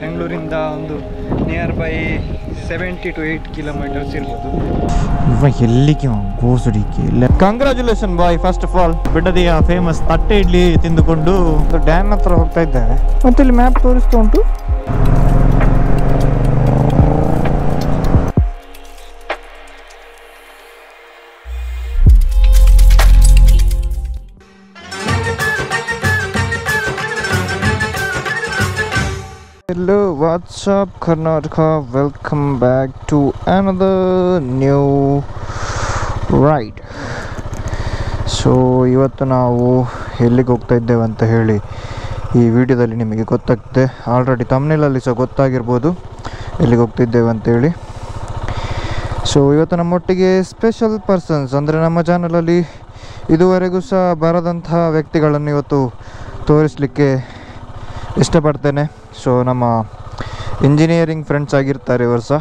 ಬೆಂಗಳೂರಿಂದ ಒಂದು near by 70 to 8 kilometers ಇರ್ಬೋದು. ಎಲ್ಲಿಗೆ ಗೋಸುಡಿಕೆ. Congratulation boy. First of all ಬಿಡದಿಯ ಫೇಮಸ್ ತಟ್ಟೆ ಇಡ್ಲಿ ತಿಂದುಕೊಂಡು ಡ್ಯಾಮ್ ಹತ್ರ ಹೋಗ್ತಾ ಇದ್ದೇವೆ. ಮತ್ತೆ ಇಲ್ಲಿ ಮ್ಯಾಪ್ ತೋರಿಸ್ತಾ ಉಂಟು. Hello, what's up Karnataka? Welcome back to another new ride. So ಇವತ್ತು ನಾವು ಎಲ್ಲಿಗೆ ಹೋಗ್ತಾ ಇದ್ದೇವೆ ಅಂತ ಹೇಳಿ ಈ ವಿಡಿಯೋದಲ್ಲಿ ನಿಮಗೆ ಗೊತ್ತಾಗ್ತದೆ. ಆಲ್ರೆಡಿ ತಮ್ನೇಲಲ್ಲಿ ಸಹ ಗೊತ್ತಾಗಿರ್ಬೋದು ಎಲ್ಲಿಗೆ ಹೋಗ್ತಿದ್ದೇವೆ ಅಂತೇಳಿ. ಸೊ ಇವತ್ತು ನಮ್ಮೊಟ್ಟಿಗೆ ಸ್ಪೆಷಲ್ ಪರ್ಸನ್ಸ್ ಅಂದರೆ ನಮ್ಮ ಚಾನಲಲ್ಲಿ ಇದುವರೆಗೂ ಸಹ ಬರದಂತಹ ವ್ಯಕ್ತಿಗಳನ್ನು ಇವತ್ತು ತೋರಿಸಲಿಕ್ಕೆ ಇಷ್ಟಪಡ್ತೇನೆ. ಸೊ ನಮ್ಮ ಇಂಜಿನಿಯರಿಂಗ್ ಫ್ರೆಂಡ್ಸ್ ಆಗಿರ್ತಾರೆ ಇವರು ಸಹ.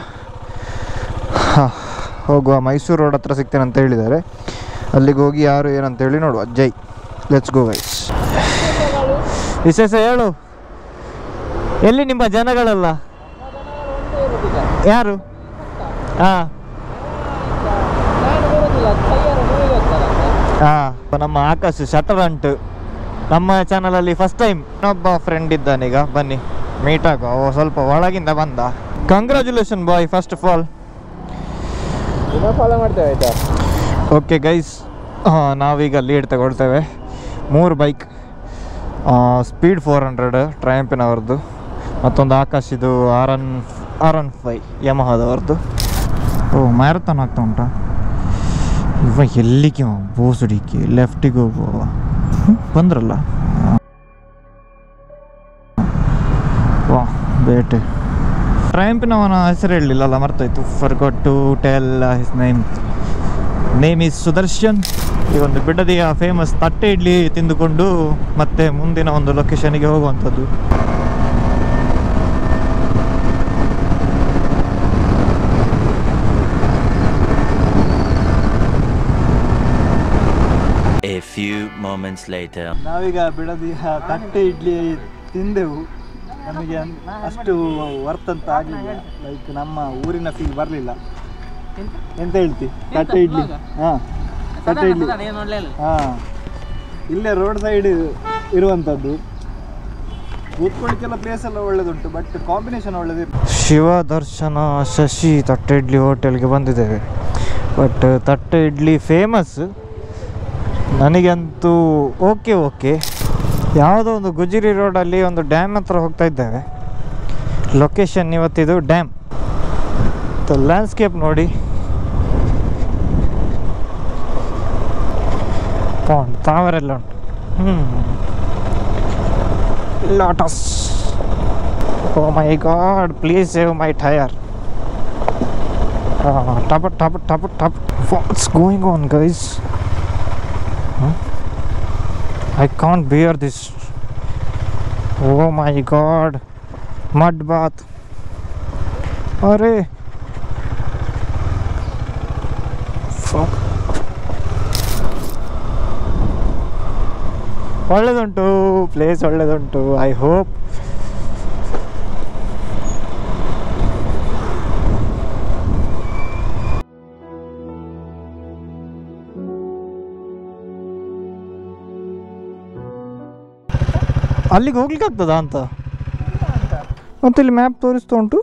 ಹೋಗುವ ಮೈಸೂರು ರೋಡ್ ಹತ್ರ ಸಿಗ್ತೇನೆ ಅಂತ ಹೇಳಿದ್ದಾರೆ. ಅಲ್ಲಿಗೆ ಹೋಗಿ ಯಾರು ಏನಂತೇಳಿ ನೋಡುವ. ಜೈ, ಲೆಟ್ಸ್ ಗೋ ಗೈಸ್. ವಿಶೇಷ ಹೇಳು, ಎಲ್ಲಿ ನಿಮ್ಮ ಜನಗಳೆಲ್ಲ? ಯಾರು? ಹಾಂ ನಮ್ಮ ಆಕಾಶ್ ಶಟರಂಟ್ ನಮ್ಮ ಚಾನಲಲ್ಲಿ ಫಸ್ಟ್ ಟೈಮ್. ಇನ್ನೊಬ್ಬ ಫ್ರೆಂಡ್ ಇದ್ದಾನೀಗ, ಬನ್ನಿ ಮೀಟ್ ಆಗೋ. ಸ್ವಲ್ಪ ಒಳಗಿಂದ ಬಂದ. Congratulation boy first of all. Follow ಮಾಡ್ತೇವೆ ಆಯ್ತಾ? ಓಕೆ ಗೈಸ್, ನಾವೀಗ ಲೀಡ್ ತಗೊಳ್ತೇವೆ. 3 ಬೈಕ್, ಸ್ಪೀಡ್ 400 ಟ್ರಯಂಪಿನವ್ರದ್ದು, ಮತ್ತೊಂದು ಆಕಾಶ್ ಇದು R15 ಯಮಹದವ್ರದ್ದು. ಮ್ಯಾರಥಾನ್ ಆಗ್ತಾ ಉಂಟಾ? ಎಲ್ಲಿಗೆ ಬೋಸುಡಿಕೆ. ಲೆಫ್ಟಿಗೆ ಹೋಗುವ. ಬಂದ್ರಲ್ಲ ಬೇಟೆ. ಟ್ರಯಂಪಿನವನ ಹೆಸರು ಹೇಳಲಿಲ್ಲಲ್ಲ, ಮರ್ತಾಯ್ತು. Forgot to tell his name is Sudarshan. ಈ ಒಂದು ಬಿಡದಿಯ ಫೇಮಸ್ ತಟ್ಟೆ ಇಡ್ಲಿ ತಿಂದುಕೊಂಡು ಮತ್ತೆ ಮುಂದಿನ ಒಂದು ಲೊಕೇಶನ್ಗೆ ಹೋಗುವಂಥದ್ದು. A few moments later. ನಾವೀಗ ಬಿಡದಿಯ ತಟ್ಟೆ ಇಡ್ಲಿ ತಿಂದೆವು. ನಮಗೆ ಅಷ್ಟು ವರ್ತ್ ಅಂತ ಆಗಲಿಲ್ಲ. ಲೈಕ್ ನಮ್ಮ ಊರಿನ ಫೀಲ್ ಬರಲಿಲ್ಲ. ಎಂತ ಹೇಳ್ತಿ? ತಟ್ಟೆ ಇಡ್ಲಿ. ಹಾಂ, ತಟ್ಟೆ ಇಡ್ಲಿ. ಹಾಂ, ಇಲ್ಲೇ ರೋಡ್ ಸೈಡ್ ಇರುವಂಥದ್ದು. ಕೂತ್ಕೊಳ್ಳಿಕ್ಕೆಲ್ಲ ಪ್ಲೇಸ್ ಎಲ್ಲ ಒಳ್ಳೇದುಂಟು, ಬಟ್ ಕಾಂಬಿನೇಷನ್ ಒಳ್ಳೇದಿಲ್ಲ. ಶಿವ ದರ್ಶನ ಶಶಿ ತಟ್ಟೆ ಇಡ್ಲಿ ಹೋಟೆಲ್ಗೆ ಬಂದಿದ್ದೇವೆ. ಬಟ್ ತಟ್ಟೆ ಇಡ್ಲಿ ಫೇಮಸ್ ನನಗಂತೂ ಓಕೆ. ಯಾವುದೋ ಒಂದು ಗುಜರಿ ರೋಡಲ್ಲಿ ಒಂದು ಡ್ಯಾಮ್ ಹತ್ರ ಹೋಗ್ತಾ ಇದ್ದೇವೆ. Location ಇವತ್ತಿದು dam. ಲ್ಯಾಂಡ್ಸ್ಕೇಪ್ ನೋಡಿ, ತಾವರೆಲ್ಲ ಉಂಟು. Lotus. Oh my god, please save my tyre. ಟಪ್. What's going on guys? I can't bear this. Oh my god, mud bath. Arey fuck. ಒಳ್ಳೆದುಂಟು ಪ್ಲೇಸ್, ಒಳ್ಳೆದುಂಟು. ಐ ಹೋಪ್ ಅಲ್ಲಿಗೆ ಹೋಗ್ಲಿಕ್ಕೆ ಆಗ್ತದಾ ಅಂತ. ಮತ್ತೆ ಇಲ್ಲಿ ಮ್ಯಾಪ್ ತೋರಿಸ್ತಾ ಉಂಟು.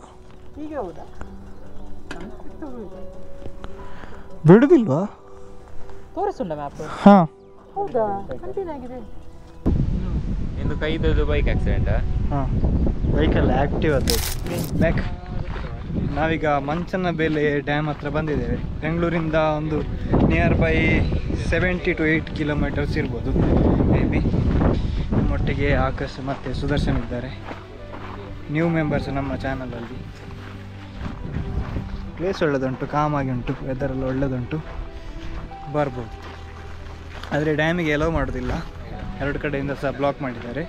ಬಿಡುದಿಲ್ವಾ? ಹಾಂ, ಎಂದು ಕೈದು ಬೈಕ್ ಆಕ್ಸಿಡೆಂಟ್. ಹಾಂ, ಬೈಕಲ್ಲಿ ಆ್ಯಕ್ಟಿವ್ ಅದು ಬ್ಯಾಕ್. ನಾವೀಗ ಮಂಚನಬೇಲೆ ಡ್ಯಾಮ್ ಹತ್ರ ಬಂದಿದ್ದೇವೆ. ಬೆಂಗಳೂರಿಂದ ಒಂದು ನಿಯರ್ ಬೈ 70 to 8 kilometers ಇರ್ಬೋದು ಮೇ ಬಿ. ನಮ್ಮೊಟ್ಟಿಗೆ ಆಕಾಶ್ ಮತ್ತು ಸುದರ್ಶನ್ ಇದ್ದಾರೆ, ನ್ಯೂ ಮೆಂಬರ್ಸ್ ನಮ್ಮ ಚಾನಲಲ್ಲಿ. ಪ್ಲೇಸ್ ಒಳ್ಳೆದುಂಟು, ಕಾಮಾಗಿ ಉಂಟು, ವೆದರೆಲ್ಲ ಒಳ್ಳೆದುಂಟು, ಬರ್ಬೋದು. ಆದರೆ ಡ್ಯಾಮಿಗೆ ಎಲೋ ಮಾಡೋದಿಲ್ಲ, 2 ಕಡೆಯಿಂದ ಸಹ ಬ್ಲಾಕ್ ಮಾಡಿದ್ದಾರೆ.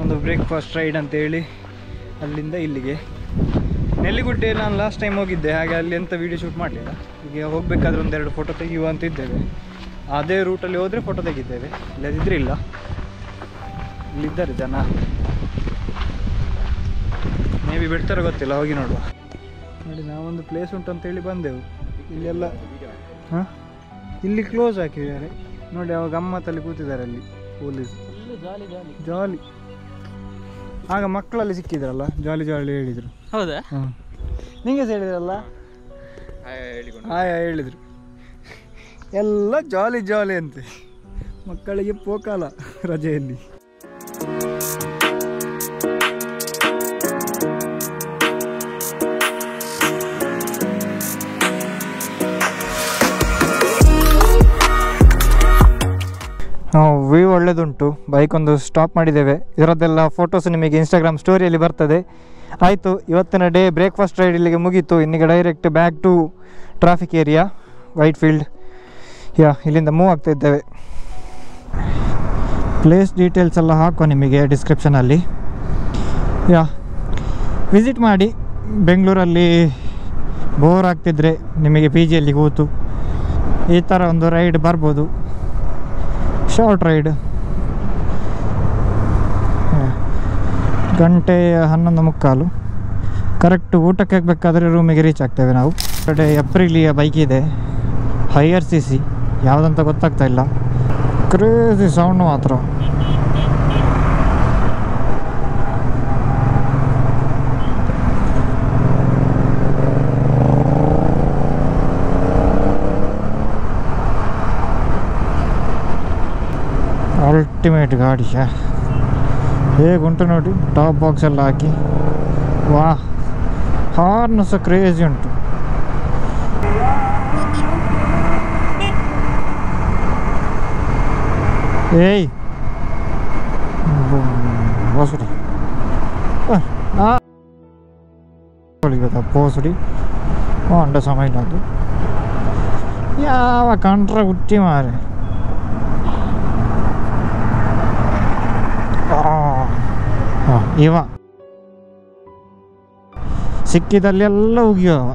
ಒಂದು ಬ್ರೇಕ್ಫಾಸ್ಟ್ ರೈಡ್ ಅಂತೇಳಿ ಅಲ್ಲಿಂದ ಇಲ್ಲಿಗೆ. ನೆಲ್ಲಿಗುಡ್ಡೆ ನಾನು ಲಾಸ್ಟ್ ಟೈಮ್ ಹೋಗಿದ್ದೆ, ಹಾಗೆ ಅಲ್ಲಿ ಎಂಥ ವೀಡಿಯೋ ಶೂಟ್ ಮಾಡಲಿಲ್ಲ. ಈಗ ಹೋಗಬೇಕಾದ್ರೆ 1-2 ಫೋಟೋ ತೆಗೆಯುವ ಅಂತ ಇದ್ದೇವೆ. ಅದೇ ರೂಟಲ್ಲಿ ಹೋದರೆ ಫೋಟೋ ತೆಗಿದ್ದೇವೆ, ಇಲ್ಲದಿದ್ದರೆ ಇಲ್ಲ. ಇಲ್ಲಿದ್ದಾರೆ ಜನ. ಮೇ ಬಿ ಬಿಡ್ತಾರೋ ಗೊತ್ತಿಲ್ಲ, ಹೋಗಿ ನೋಡುವ. ನೋಡಿ ನಾವೊಂದು ಪ್ಲೇಸ್ ಉಂಟು ಅಂತೇಳಿ ಬಂದೆವು. ಇಲ್ಲೆಲ್ಲ ಹಾಂ ಇಲ್ಲಿ ಕ್ಲೋಸ್ ಹಾಕಿದ್ದಾರೆ ನೋಡಿ. ಅವಾಗ ಗಮ್ಮತ್ತಲ್ಲಿ ಕೂತಿದ್ದಾರೆ ಅಲ್ಲಿ ಪೊಲೀಸ್. ಜಾಲಿ ಆಗ ಮಕ್ಕಳಲ್ಲಿ ಸಿಕ್ಕಿದ್ರಲ್ಲ, ಜಾಲಿ ಜಾಲಿ ಹೇಳಿದರು. ಹೌದಾ? ಹಾಂ ನಿಂಗೆ ಸಹ ಹೇಳಿದ್ರಲ್ಲ, ಹಾಯ್ ಹೇಳಿದರು. ಎಲ್ಲ ಜಾಲಿ ಜಾಲಿ ಅಂತೆ, ಮಕ್ಕಳಿಗೆ ಪೋಕಾಲ ರಜೆಯಲ್ಲಿ. ವ್ಯೂ ಒಳ್ಳೆದುಂಟು. ಬೈಕೊಂದು ಸ್ಟಾಪ್ ಮಾಡಿದ್ದೇವೆ. ಇದರದ್ದೆಲ್ಲ ಫೋಟೋಸ್ ನಿಮಗೆ ಇನ್ಸ್ಟಾಗ್ರಾಮ್ ಸ್ಟೋರಿಯಲ್ಲಿ ಬರ್ತದೆ. ಆಯಿತು, ಇವತ್ತಿನ ಡೇ ಬ್ರೇಕ್ಫಾಸ್ಟ್ ರೈಡ್ ಇಲ್ಲಿಗೆ ಮುಗೀತು. ಇನ್ನೀಗ direct back to traffic area Whitefield. ಇಲ್ಲಿಂದ ಮೂವ್ ಆಗ್ತಾ ಇದ್ದೇವೆ. ಪ್ಲೇಸ್ ಡೀಟೇಲ್ಸ್ ಎಲ್ಲ ಹಾಕುವ ನಿಮಗೆ ಡಿಸ್ಕ್ರಿಪ್ಷನಲ್ಲಿ. ವಿಸಿಟ್ ಮಾಡಿ. ಬೆಂಗಳೂರಲ್ಲಿ ಬೋರ್ ಆಗ್ತಿದ್ರೆ ನಿಮಗೆ ಪಿ ಜಿಯಲ್ಲಿ ಕೂತು ಈ ಥರ ಒಂದು ರೈಡ್ ಬರ್ಬೋದು. ಶಾರ್ಟ್ ರೈಡ್, ಗಂಟೆ 11:45 ಕರೆಕ್ಟ್. ಊಟಕ್ಕೆ ಹೋಗಬೇಕಾದ್ರೆ ರೂಮಿಗೆ ರೀಚ್ ಆಗ್ತೇವೆ ನಾವು. ಕಡೆ ಎಪ್ರಿಲಿಯ ಬೈಕ್ ಇದೆ, ಹೈಯರ್ CC, ಯಾವುದಂತ ಗೊತ್ತಾಗ್ತಾ ಇಲ್ಲ. ಕ್ರೇಜಿ ಸೌಂಡ್ ಮಾತ್ರ. ಅಲ್ಟಿಮೇಟ್ ಗಾಡಿ ಹೇಗುಂಟು ನೋಡಿ. ಟಾಪ್ ಬಾಕ್ಸ್ ಎಲ್ಲ ಹಾಕಿ, ವಾ, ಹಾರ್ನ್ ಸಹ ಕ್ರೇಜಿ ಉಂಟು. ಏಯ್ ಬೋಸುಡಿ ಬೋಸುಡಿ ಅಂಡ ಸಮಯ ಅದು ಯಾವ ಕಂಡ್ರೆ ಹುಟ್ಟಿ ಮಾರೆ. ಇವ ಸಿಕ್ಕಿದಲ್ಲೆಲ್ಲ ಉಗಿಯವ.